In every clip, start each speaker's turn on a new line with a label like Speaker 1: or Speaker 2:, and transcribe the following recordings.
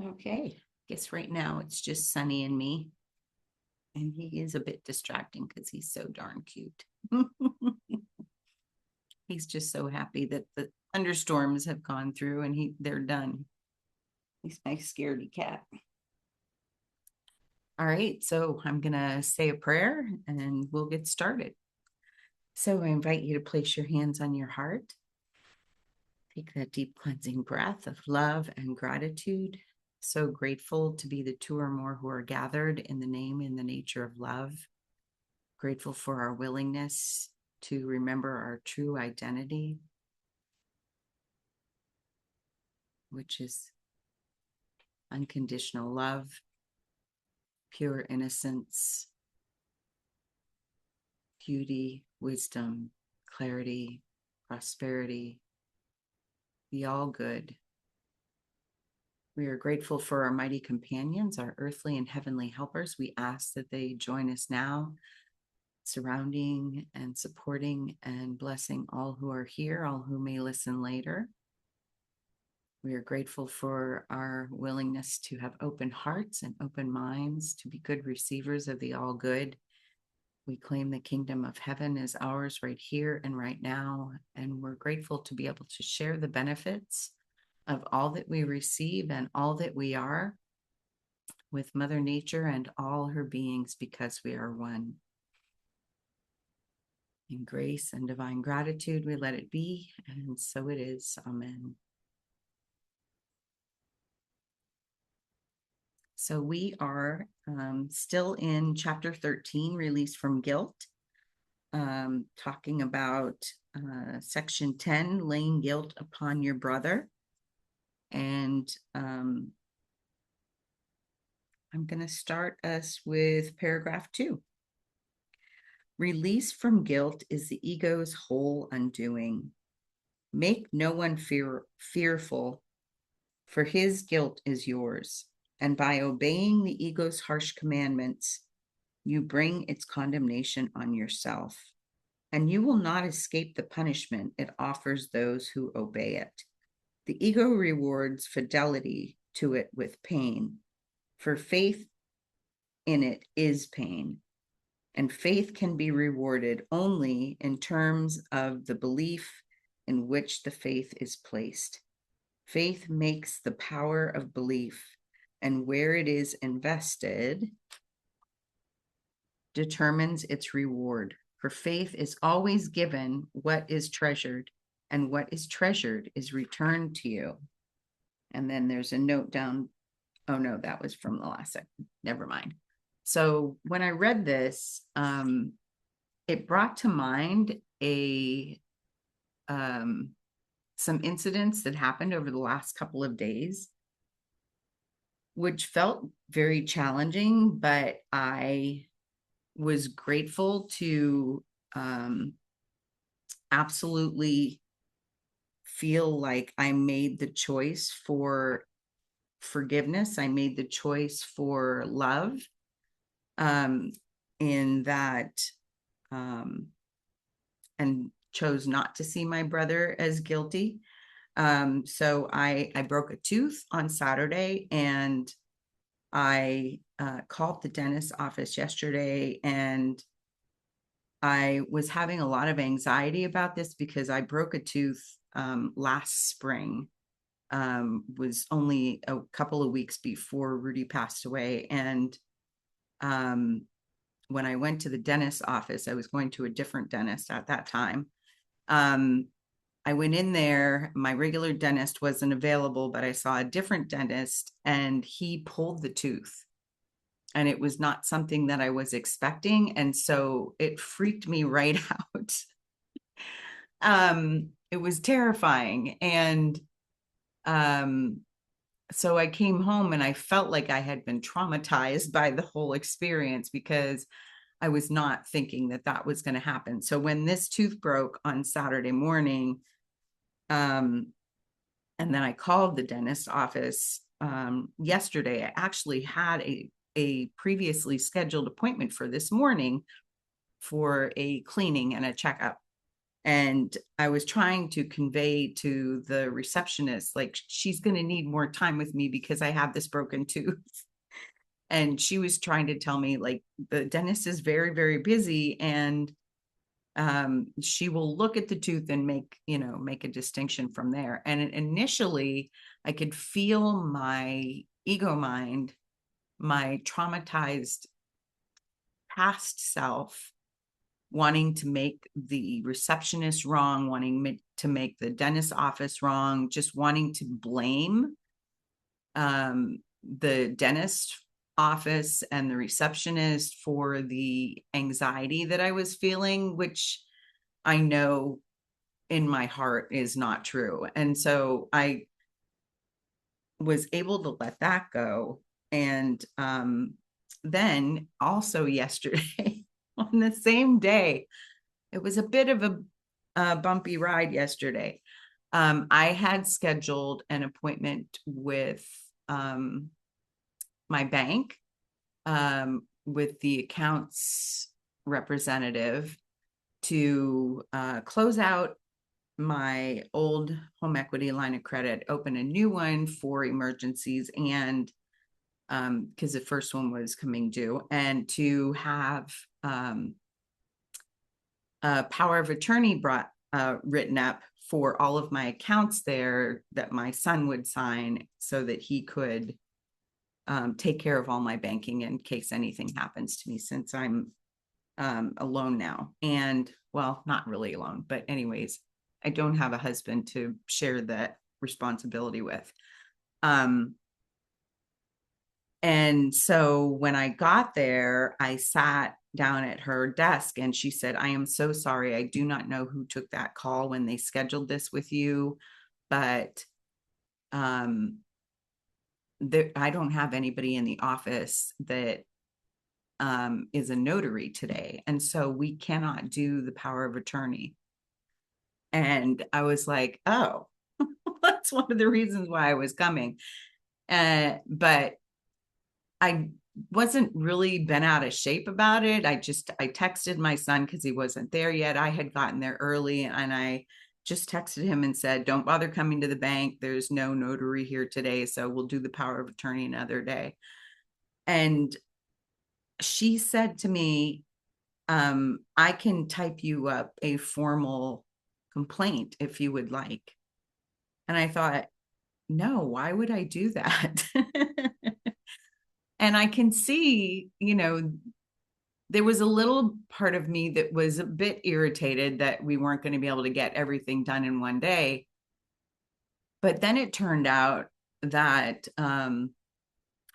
Speaker 1: Okay, guess right now it's just Sunny and me. And he is a bit distracting because he's so darn cute. He's just so happy that the thunderstorms have gone through and they're done. He's my scaredy cat. All right, so I'm gonna say a prayer and we'll get started. So I invite you to place your hands on your heart. Take that deep cleansing breath of love and gratitude. So grateful to be the two or more who are gathered in the name and the nature of love. Grateful for our willingness to remember our true identity, which is unconditional love, pure innocence, beauty, wisdom, clarity, prosperity, the all good. We are grateful for our mighty companions, our earthly and heavenly helpers. We ask that they join us now, surrounding and supporting and blessing all who are here, all who may listen later. We are grateful for our willingness to have open hearts and open minds, to be good receivers of the all good. We claim the kingdom of heaven as ours right here and right now. And we're grateful to be able to share the benefits of all that we receive and all that we are with Mother Nature and all her beings, because we are one. In grace and divine gratitude, we let it be, and so it is. Amen. So we are still in chapter 13, Release from Guilt, talking about section 10, laying guilt upon your brother. And I'm going to start us with paragraph 2. Release from guilt is the ego's whole undoing. Make no one fearful, for his guilt is yours. And by obeying the ego's harsh commandments, you bring its condemnation on yourself. And you will not escape the punishment it offers those who obey it. The ego rewards fidelity to it with pain, for faith in it is pain. And faith can be rewarded only in terms of the belief in which the faith is placed. Faith makes the power of belief, and where it is invested determines its reward. For faith is always given what is treasured, and what is treasured is returned to you. And then there's a note down. Oh no, that was from the last second. Never mind. So when I read this, it brought to mind some incidents that happened over the last couple of days, which felt very challenging, but I was grateful to absolutely feel like I made the choice for forgiveness. I made the choice for love, in that, and chose not to see my brother as guilty. So I broke a tooth on Saturday, and I called the dentist's office yesterday, and I was having a lot of anxiety about this because I broke a tooth last spring. Was only a couple of weeks before Rudy passed away. And when I went to the dentist's office, I was going to a different dentist at that time. I went in there, my regular dentist wasn't available, but I saw a different dentist, and he pulled the tooth. And it was not something that I was expecting. And so it freaked me right out. It was terrifying. And so I came home and I felt like I had been traumatized by the whole experience, because I was not thinking that that was going to happen. So when this tooth broke on Saturday morning, and then I called the dentist's office yesterday, I actually had a previously scheduled appointment for this morning for a cleaning and a checkup. And I was trying to convey to the receptionist, like, she's going to need more time with me because I have this broken tooth. And she was trying to tell me, like, the dentist is very, very busy, and she will look at the tooth and make a distinction from there. And initially, I could feel my ego mind, my traumatized past self, wanting to make the receptionist wrong, wanting to make the dentist office wrong, just wanting to blame the dentist office and the receptionist for the anxiety that I was feeling, which I know in my heart is not true. And so I was able to let that go. And then also yesterday, on the same day, it was a bit of a bumpy ride yesterday. I had scheduled an appointment with my bank, with the accounts representative, to close out my old home equity line of credit, open a new one for emergencies, and because the first one was coming due, and to have a power of attorney written up for all of my accounts there that my son would sign so that he could take care of all my banking in case anything happens to me, since I'm alone now. And well, not really alone, but anyways, I don't have a husband to share that responsibility with. And so when I got there, I sat down at her desk and she said, "I am so sorry. I do not know who took that call when they scheduled this with you, but I don't have anybody in the office that is a notary today. And so we cannot do the power of attorney." And I was like, oh, that's one of the reasons why I was coming. But I wasn't really bent out of shape about it. I texted my son because he wasn't there yet. I had gotten there early, and I just texted him and said, "Don't bother coming to the bank. There's no notary here today, so we'll do the power of attorney another day." And she said to me, "I can type you up a formal complaint if you would like." And I thought, no, why would I do that? And I can see, there was a little part of me that was a bit irritated that we weren't going to be able to get everything done in one day. But then it turned out that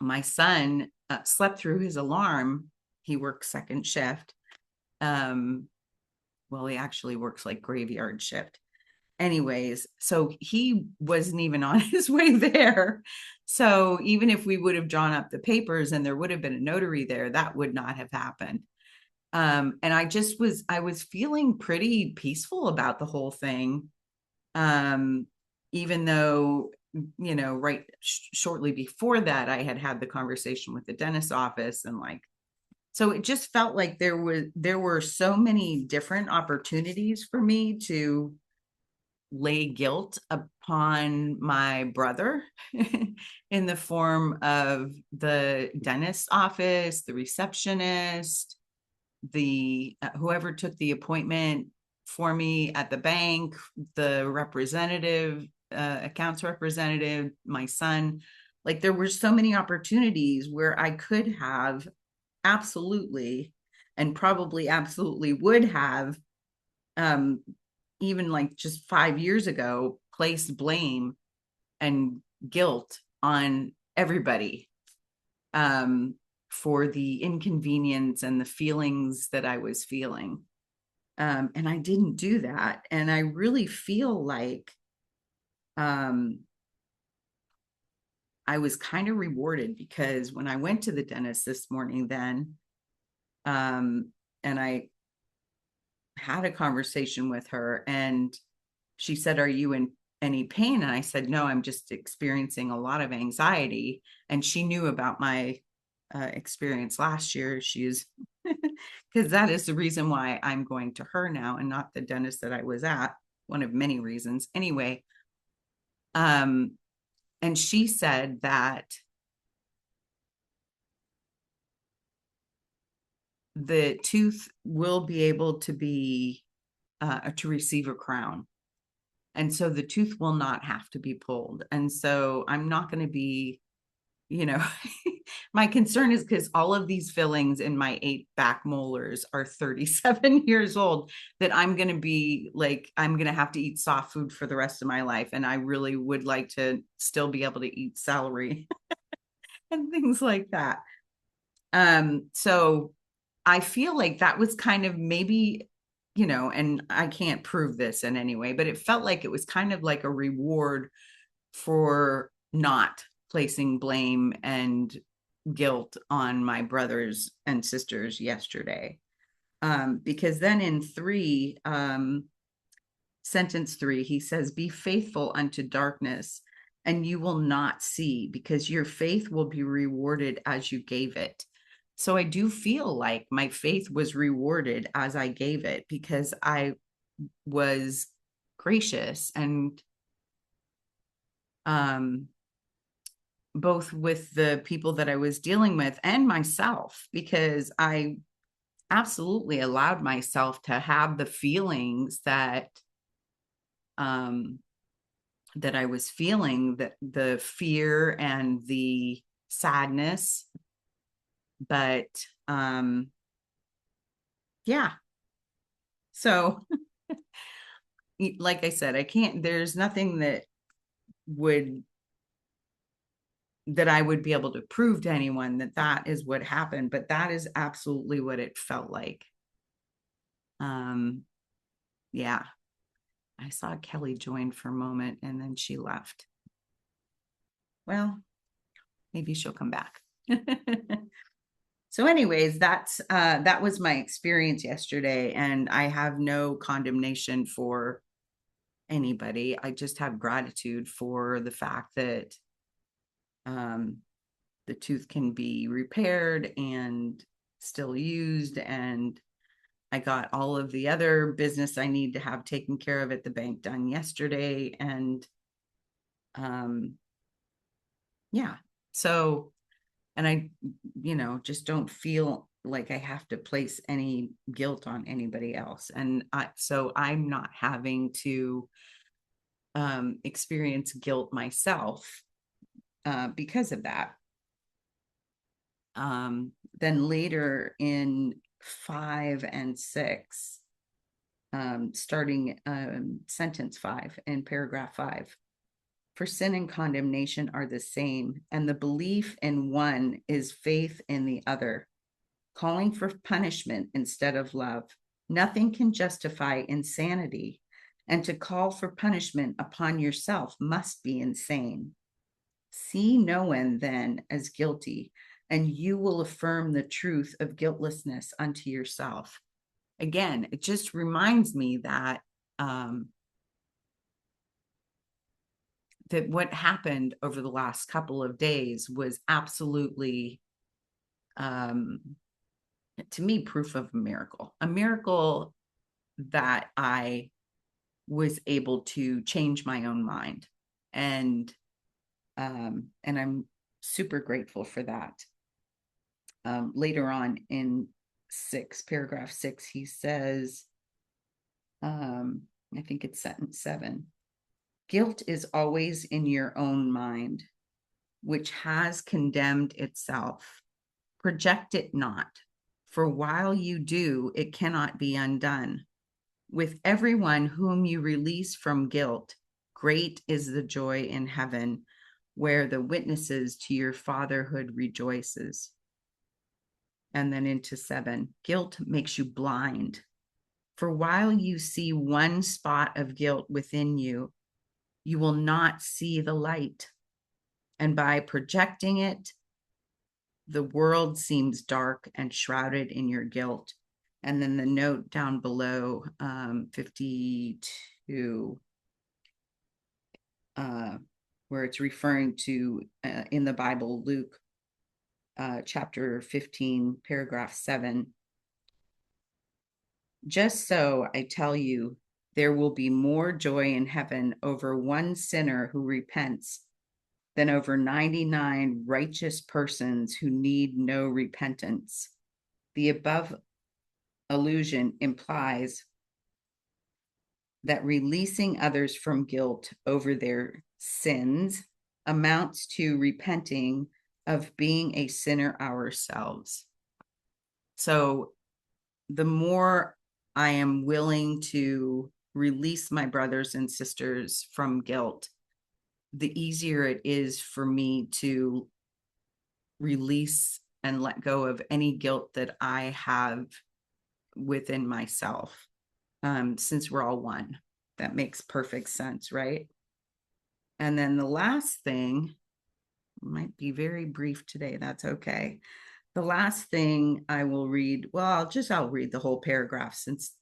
Speaker 1: my son slept through his alarm. He works second shift. Well, he actually works like graveyard shift. Anyways, so he wasn't even on his way there. So even if we would have drawn up the papers and there would have been a notary there, that would not have happened. And I was feeling pretty peaceful about the whole thing. Even though, shortly before that, I had the conversation with the dentist's office, and so it just felt like there were so many different opportunities for me to lay guilt upon my brother in the form of the dentist's office, the receptionist, the whoever took the appointment for me at the bank, the representative, accounts representative, my son. Like, there were so many opportunities where I could have absolutely, and probably absolutely would have, even like just 5 years ago, placed blame and guilt on everybody, for the inconvenience and the feelings that I was feeling. And I didn't do that. And I really feel like I was kind of rewarded, because when I went to the dentist this morning, then, and I had a conversation with her, and she said, "Are you in any pain?" And I said, "No, I'm just experiencing a lot of anxiety." And she knew about my experience last year. She is because that is the reason why I'm going to her now and not the dentist that I was at, one of many reasons. Anyway, and she said that the tooth will be able to be to receive a crown. And so the tooth will not have to be pulled. And so I'm not going to be, my concern is because all of these fillings in my 8 back molars are 37 years old, that I'm going to be like, I'm going to have to eat soft food for the rest of my life. And I really would like to still be able to eat celery and things like that. So I feel like that was kind of maybe, and I can't prove this in any way, but it felt like it was kind of like a reward for not placing blame and guilt on my brothers and sisters yesterday. Because then in sentence 3, he says, be faithful unto darkness, and you will not see, because your faith will be rewarded as you gave it. So I do feel like my faith was rewarded as I gave it, because I was gracious and both with the people that I was dealing with and myself, because I absolutely allowed myself to have the feelings that that I was feeling, that the fear and the sadness. But yeah. So like I said, there's nothing that I would be able to prove to anyone that is what happened, but that is absolutely what it felt like. Yeah. I saw Kelly join for a moment and then she left. Well, maybe she'll come back. So anyways, that was my experience yesterday, and I have no condemnation for anybody. I just have gratitude for the fact that the tooth can be repaired and still used, and I got all of the other business I need to have taken care of at the bank done yesterday. And yeah, so, and I just don't feel like I have to place any guilt on anybody else, and so I'm not having to experience guilt myself because of that. Then later in 5 and 6, starting sentence 5 in paragraph 5, for sin and condemnation are the same, and the belief in one is faith in the other, calling for punishment instead of love. Nothing can justify insanity, and to call for punishment upon yourself must be insane. See no one then as guilty, and you will affirm the truth of guiltlessness unto yourself. Again, it just reminds me that that what happened over the last couple of days was absolutely, to me, proof of a miracle that I was able to change my own mind. And I'm super grateful for that. Later on in paragraph 6, he says, I think it's sentence 7, guilt is always in your own mind, which has condemned itself. Project it not, for while you do, it cannot be undone. With everyone whom you release from guilt, great is the joy in heaven, where the witnesses to your fatherhood rejoices. And then into 7, guilt makes you blind. For while you see one spot of guilt within you, you will not see the light. And by projecting it, the world seems dark and shrouded in your guilt. And then the note down below, 52, where it's referring to, in the Bible, Luke chapter 15, paragraph 7, Just so I tell you, there will be more joy in heaven over one sinner who repents than over 99 righteous persons who need no repentance. The above allusion implies that releasing others from guilt over their sins amounts to repenting of being a sinner ourselves. So the more I am willing to release my brothers and sisters from guilt, the easier it is for me to release and let go of any guilt that I have within myself. Since we're all one, that makes perfect sense, right? And then the last thing might be very brief today. That's okay. The last thing I will read, well, I'll read the whole paragraph since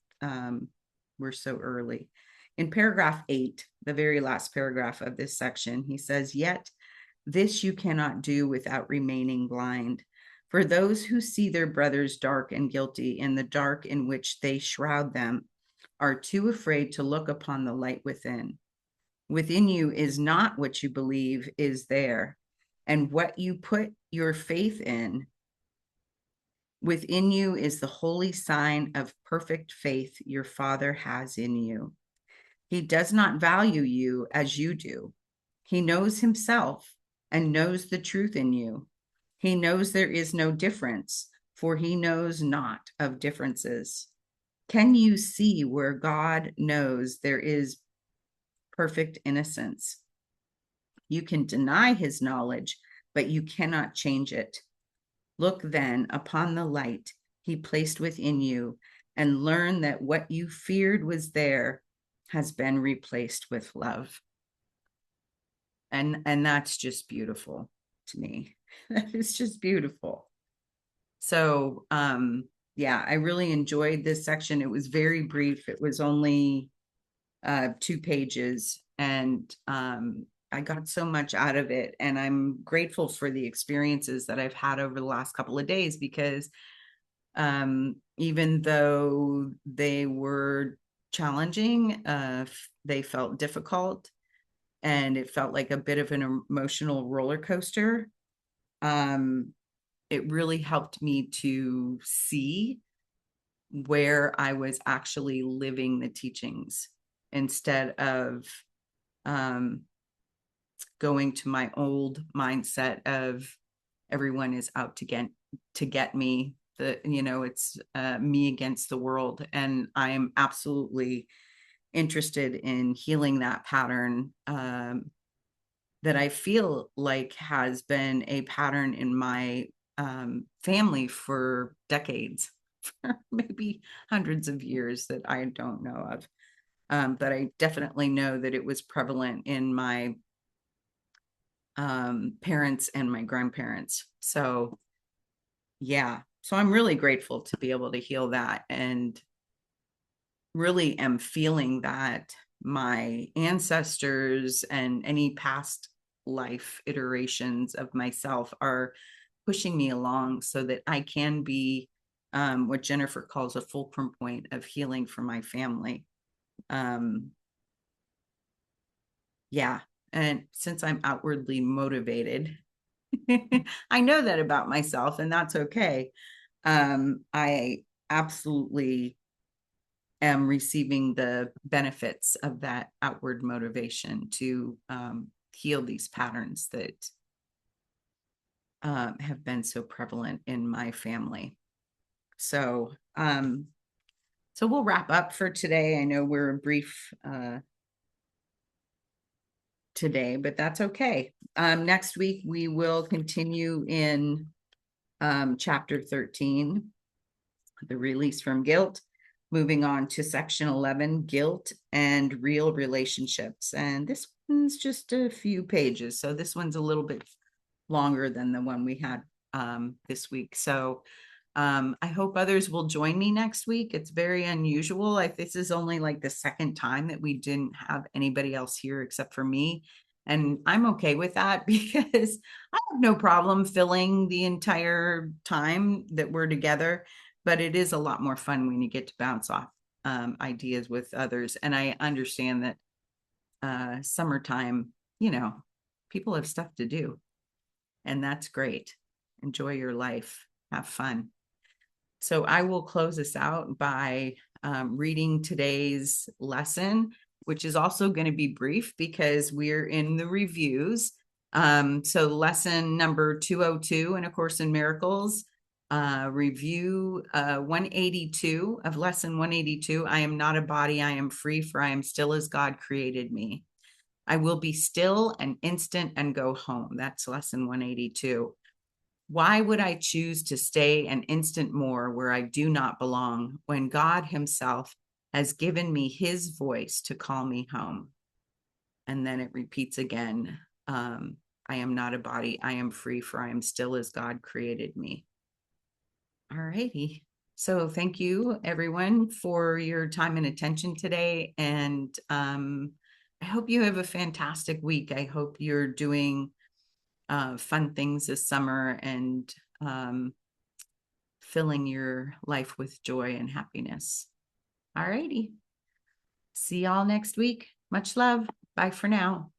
Speaker 1: we're so early. In paragraph 8, the very last paragraph of this section, he says, "Yet this you cannot do without remaining blind. For those who see their brothers dark and guilty in the dark in which they shroud them are too afraid to look upon the light within. Within you is not what you believe is there, and what you put your faith in. Within you is the holy sign of perfect faith your Father has in you. He does not value you as you do. He knows himself and knows the truth in you. He knows there is no difference, for he knows not of differences. Can you see where God knows there is perfect innocence? You can deny his knowledge, but you cannot change it. Look then upon the light he placed within you and learn that what you feared was there has been replaced with love." And that's just beautiful to me. That is just beautiful. So yeah, I really enjoyed this section. It was very brief. It was only 2 pages, and I got so much out of it. And I'm grateful for the experiences that I've had over the last couple of days, because even though they were challenging, they felt difficult, and it felt like a bit of an emotional roller coaster. It really helped me to see where I was actually living the teachings instead of going to my old mindset of everyone is out to get me. It's me against the world, and I am absolutely interested in healing that pattern that I feel like has been a pattern in my family for decades, for maybe hundreds of years that I don't know of. But I definitely know that it was prevalent in my parents and my grandparents. So yeah, so I'm really grateful to be able to heal that, and really am feeling that my ancestors and any past life iterations of myself are pushing me along so that I can be what Jennifer calls a fulcrum point of healing for my family. Yeah. And since I'm outwardly motivated, I know that about myself, and that's okay. I absolutely am receiving the benefits of that outward motivation to heal these patterns that have been so prevalent in my family. So, so we'll wrap up for today. I know we're brief today, but that's okay. Next week, we will continue in chapter 13, the release from guilt, moving on to section 11, guilt and real relationships. And this one's just a few pages. So this one's a little bit longer than the one we had this week. So I hope others will join me next week. It's very unusual. This is only like the second time that we didn't have anybody else here except for me. And I'm okay with that, because I have no problem filling the entire time that we're together. but it is a lot more fun when you get to bounce off ideas with others. And I understand that summertime, people have stuff to do, and that's great. Enjoy your life, have fun. So I will close this out by reading today's lesson, which is also going to be brief because we're in the reviews. So lesson number 202 in A Course in Miracles, review 182 of lesson 182. I am not a body, I am free, for I am still as God created me. I will be still an instant and go home. That's lesson 182. Why would I choose to stay an instant more where I do not belong when God himself has given me his voice to call me home? And then it repeats again. I am not a body. I am free, for I am still as God created me. All righty. So thank you, everyone, for your time and attention today. And I hope you have a fantastic week. I hope you're doing fun things this summer and filling your life with joy and happiness. All righty. See y'all next week. Much love. Bye for now.